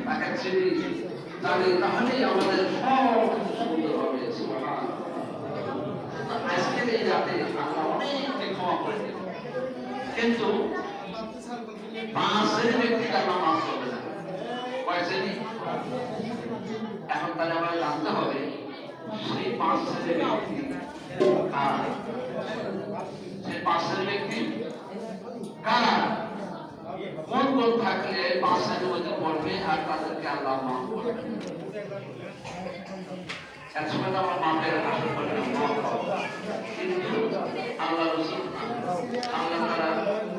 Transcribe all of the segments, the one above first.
তাকে চিনি জানি, তাহলেই আমাদের সব সুন্দর হবে। আজকের এই রাতে আমরা অনেককে ক্ষমা করে দেব, কিন্তু 5 শ্রেণীর ব্যক্তির আল্লাহ মাফ করবে না। কয় শ্রেণী? এখন তাহলে আমরা জানতে হবে সেই 5 শ্রেণীর ব্যক্তি কারা, সেই 5 শ্রেণীর ব্যক্তি কারা, কোন কোন থাকলে 5 শ্রেণীর মধ্যে পড়বে আর তাদেরকে আল্লাহ মাফ করবে। একসময় তো আমরা মাফের আশা করি না, কিন্তু আল্লাহ রাসূল আল্লাহ তাআলা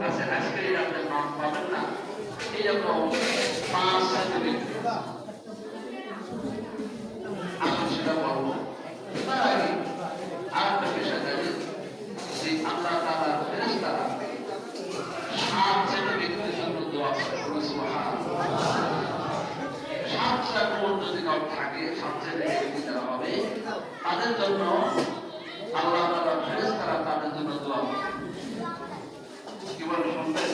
কাছে আজকের এই রাতে মাফ পাবেন না, এইরকম 5 শ্রেণীর ব্যক্তি আসুন সেটা বলবো। তার আগে আরেকটা বিষয় জানি যে আল্লাহ তাআলার ফেরেশতারা 7 শ্রেণীর ব্যক্তির জন্য দোয়া করে। সুবহানাল্লাহ। 7টা গুণ যদি কাউ থাকে, 7 শ্রেণীর ব্যক্তি যারা হবে তাদের জন্য আল্লাহ তাআলার ফেরেশতারা তাদের জন্য দোয়া করে। কি বলে শুনবেন?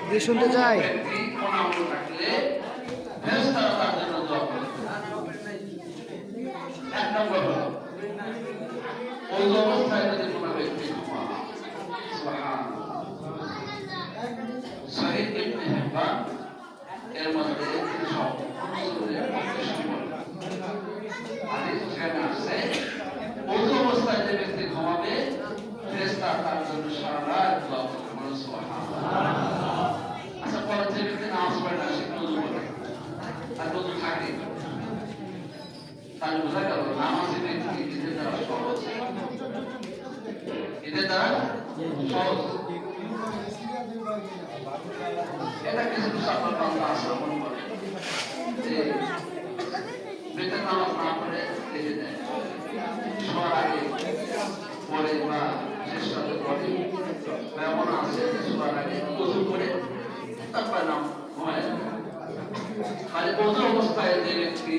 যে শুনতে চাই ব্যক্তি কোন আমল থাকলে ফেরেশতারা তার জন্য দোয়া করে। এক নম্বর হলো ওই অবস্থায় যদি কোনো ব্যক্তি ঘুমায়, সুবহানাল্লাহ, সহিহ ইবনে হিব্বান এর মধ্যে সব হাদিস সেখানে আসছে ওই অবস্থায় যে ব্যক্তি ঘুমাবে ফেরেশতা তার জন্য সারা রাত দোয়া করবে। সুবহানাল্লাহ। আচ্ছা, পরে যে ব্যক্তি নামাজ পড়ে না, সে ওযু করে, তার ওযু থাকে, তাহলে বোঝা গেল নামাজের ব্যক্তি এদের দ্বারা সহজ, এদের দ্বারা সহজ। এটা কিছু সাফল বান্দা আছে মনে করে যে বেতন নামাজ না পড়ে রেখে দেয়, শোয়ার আগে পরে বা শেষ রাতে পড়ে, এমন আছে শোয়ার আগে ওযু করে তারপর নাম ঘুমায় যায়। মানে ওযু অবস্থায় যে ব্যক্তি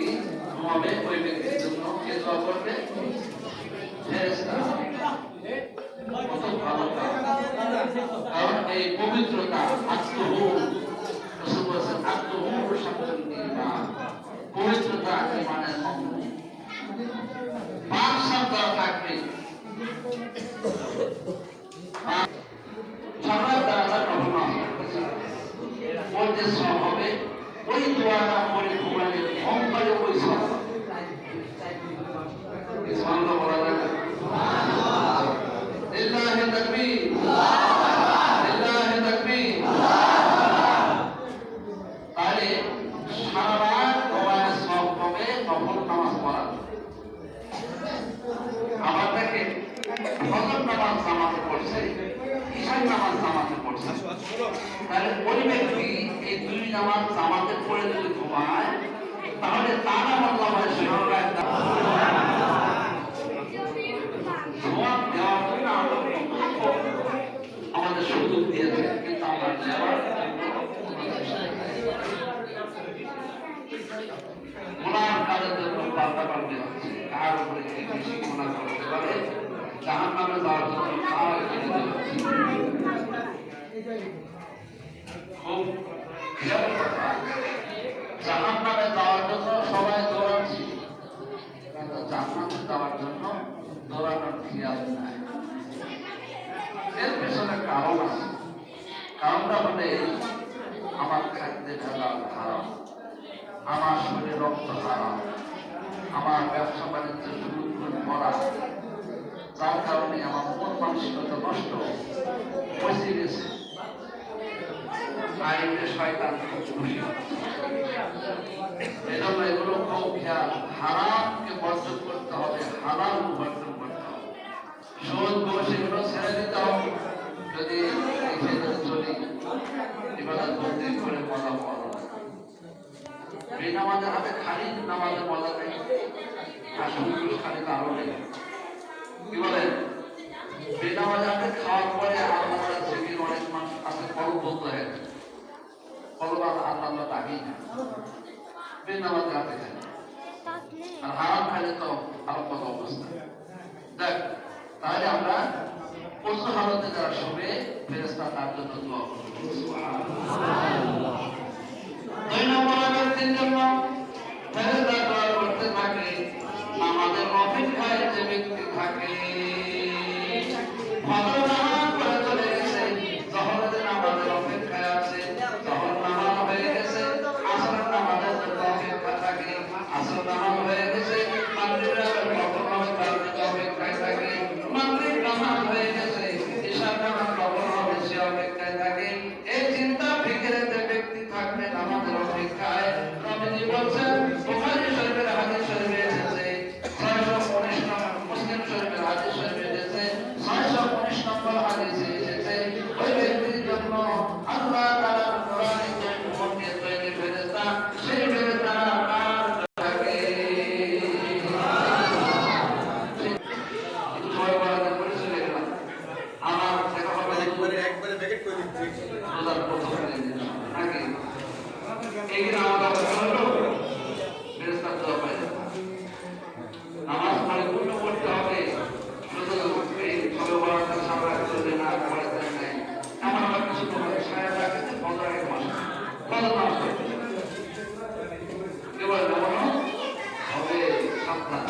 ঘুমাবে ওই ব্যক্তির জন্য কে দোয়া করবে? ফেরেশতা। কত ভালো কাজ! কারণ এই পবিত্রতা আত্মহুর, রাসূল বলেছেন আত্মহুর শাত্রুল ঈমান, পবিত্রতা ঈমানের অঙ্গ। 5 শব্দ থাকবে, সবার দ্বারা কখনো বলতে সব হবে। ওই দোয়াটা পড়ে ঘুমালে অঙ্গলে ওই সব সুবহানাল্লাহ বলা যায় না? লিল্লাহি তাকবীর, লিল্লাহি তাকবীর। তাহলে সারা রাত দোয়ায় সব হবে নফল নামাজ পড়া। আবার দেখেন ফজর নামাজ জামাতে পড়ছে, ঈশার নামাজ জামাতে পড়ছে, তাহলে ওই ব্যক্তি এই 2 নামাজ জামাতে পড়ে যদি ঘুমায় তাহলে তার আল্লাহ হয় সারা রাত আমাদের সুযোগ দিয়েছে, কিন্তু আমরা গুনার কাজের জন্য পাল্টাপাল্টি হচ্ছে। কার উপরে কে বেশি গুনাহ করতে পারে, জাহান্নামে যাওয়ার জন্য কার এগিয়ে যাচ্ছে। খুব খেয়াল কথা, জাহান্নামে যাওয়ার জন্য সবাই দৌড়াচ্ছি, কিন্তু জান্নাতে যাওয়ার জন্য দৌড়ানোর খেয়াল নাই। এর পেছনে কারণ আছে। কারণটা হলে আমার খাদ্যে ভেজাল হারাম, আমার শরীরে রক্ত হারাম, আমার ব্যবসা বাণিজ্য সুদ ভরা, যার কারণে আমার মন মানসিকতা নষ্ট পচে গেছে। আইনে শয়তান খুব খুশি হচ্ছে। এজন্য এগুলো খুব খেয়াল, হারামকে বর্জন করতে হবে, হালাল বর্জন করতে হবে। সুদ ঘুষ এগুলো ছেড়ে দিতে হবে। যদি চলি ইবাদত বন্দি করে মজা পাওয়া যাবে। বেনামাজের হাতে খালি নামাজের মজা নেই, আর সুদ ঘুষ খালি আরো নেই। কি বলেন? বেনামাজের হাতে খাওয়ার পরে আল্লাহর জিকির অনেক মানুষ আছে কলব বন্ধ হয়ে যায়, কলব আল্লাহ তাকেই না, বেনামাজের হাতে খায়। আর হারাম খাইলে তো আরো কত অবস্থা। দেখ, তাহলে আমরা ওযু হালতে যারা শোবে ফেরেশতা তার জন্য দোয়া করবে। সুবহানাল্লাহ। 2 নম্বর ব্যক্তি অপেক্ষায় যে ব্যক্তি থাকে ফজর নামাজ পড়ে চলে গেছে, জোহরের নামাজের অপেক্ষায় আছে, জোহর নামাজ হয়ে গেছে, আসর নামাজের জন্য অপেক্ষা থাকে, আসর নামাজ হয়ে গেছে, মাগরিবের অপেক্ষায় থাকে, মাগরিব নামাজ হয়ে গেছে, ইশার নামাজ কখন হবে সে অপেক্ষায় থাকে। এই চিন্তা ফিকিরে যে ব্যক্তি থাকবে নামাজের অপেক্ষায়, নবীজি বলছেন বুখারী শরীফের হাদিস শরীফে এসেছে 619 নম্বর, মুসলিম শরীফের হাদিস শরীফে এসেছে 619 নম্বর হাদিসে এসেছে, ওই ব্যক্তির জন্য আল্লাহ তাআলা কোরআনে যে মুমিন তৈরি ফেরেশতা, সেই ফেরেশতা কার থাকে আমার দেখা হবে একবারে ব্যাকেট করে দিচ্ছি রোজার প্রথম দিন নাকি এই দিন আমাদের হলো ফেরেশতা দোয়া পায় নামাজ পরিপূর্ণ করতে হবে, শুধু এই ছোট বড়দের সামনে করলে না পড়তে নাই এমন আমার কিছু তোমাদের সায়া রাখতে 15 মাস কত মাস এবার যেমন হবে সাবধান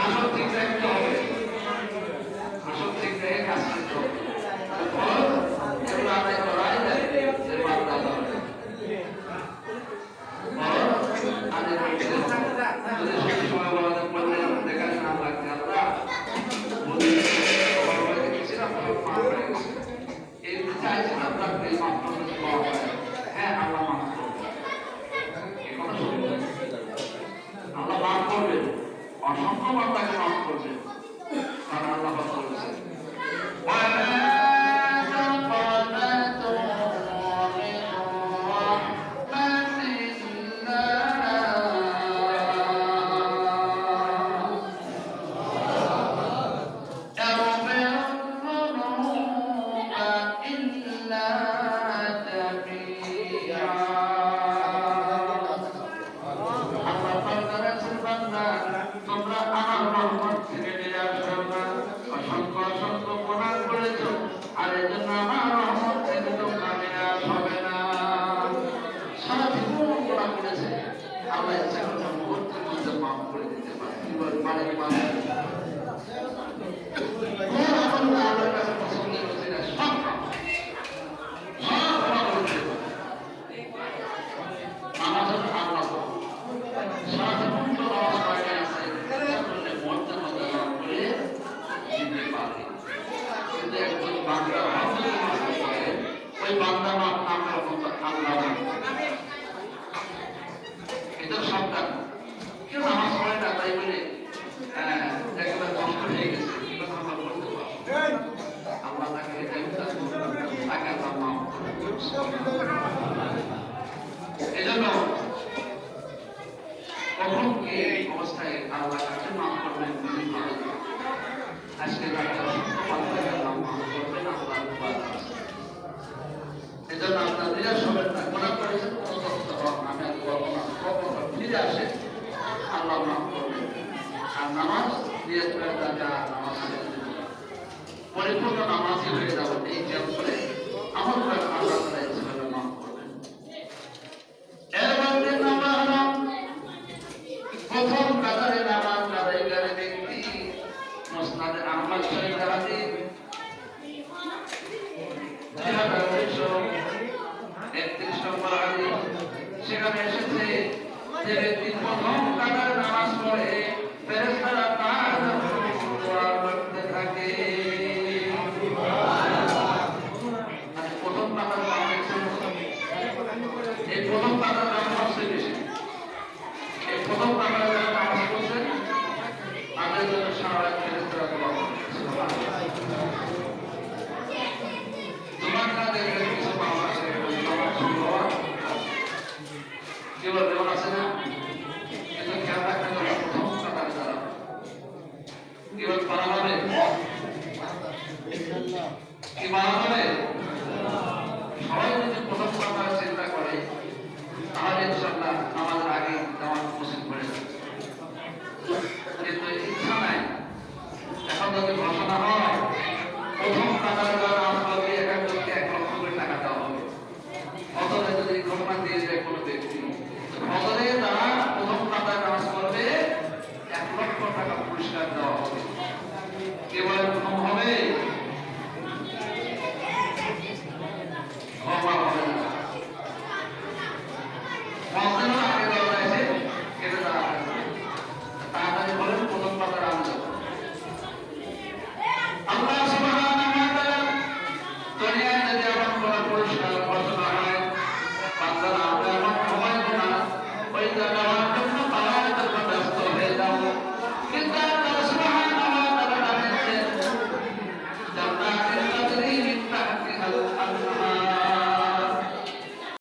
আসল ঠিক রাখতে হবে, আসল ঠিক রেখে কাজ করতে হবে, এগুলো আদায় করাই যায় যে বান্দা হবে আদায় করতে যদি সঠিক সময় বলাতে পারলে দেখা না লাগছে আমরা গেছিলাম মাফ হয়ে গেছে এই চাইছিলাম আপনাকে মাফ করতে পাওয়া যায়, হ্যাঁ আল্লাহ মাফ করবে, আল্লাহ মাফ করবেন, অসংখ্য বান্দাকে মাফ করবেন, কারণ আল্লাহ বলেছেন তোমরা আমার রহমত থেকে নিরাশ হবে না, অসংখ্য অসংখ্য প্রণাম করেছো আর এই জন্য আমার রহমত থেকে তোমরা নিরাশ হবে না। সারা জীবন গুনাহ করেছে, আল্লাহ ইচ্ছা করলে মুহূর্তের মধ্যে মাফ করে দিতে পারে, মানে আল্লাহর কাছে পছন্দ হচ্ছে না সব আমাদের আল্লাহ সারা জীবন তো নামাজ পড়ে আছে মুহূর্তের মধ্যে মাফ করে দিতে পারে, কিন্তু একজন বান্দা ওই বান্দা মাফ না করার মতো আল্লাহ এটা সাবধান, কেউ নামাজ পড়ে না তাই বলে একেবারে কষ্ট হয়ে গেছে কথা আমরা বলতে পারবো, আল্লাহ তাকে তাকে আল্লাহ মাফ করে। এজন্য কখন কে অবস্থায় আল্লাহ কাছে মাফ করবেন আজকে আল্লাহ মাফ করবেন, আল্লাহ এজন্য আপনার নিরাশ হবেন না, গুনাহ করেছেন আমি কখনো ফিরে আসেন, আল্লাহ মাফ করবেন। আর নামাজ নিয়ত করে তাকে নামাজ পরিপূর্ণ নামাজই হয়ে যাবেন, এই খেয়াল করে আমার আল্লাহ তাআলা ইচ্ছা মাফ করবেন। এর মধ্যে নামাজ প্রথম কাতারে নামাজ আদায়কারী ব্যক্তি মুসনাদে আহমদ শরীফের হাদিস 31 নম্বর হাদিস, সেখানে এসেছে যে ব্যক্তি প্রথম কাতারে নামাজ পড়ে ফেরেশতারা তার জন্য দোয়া করতে থাকে।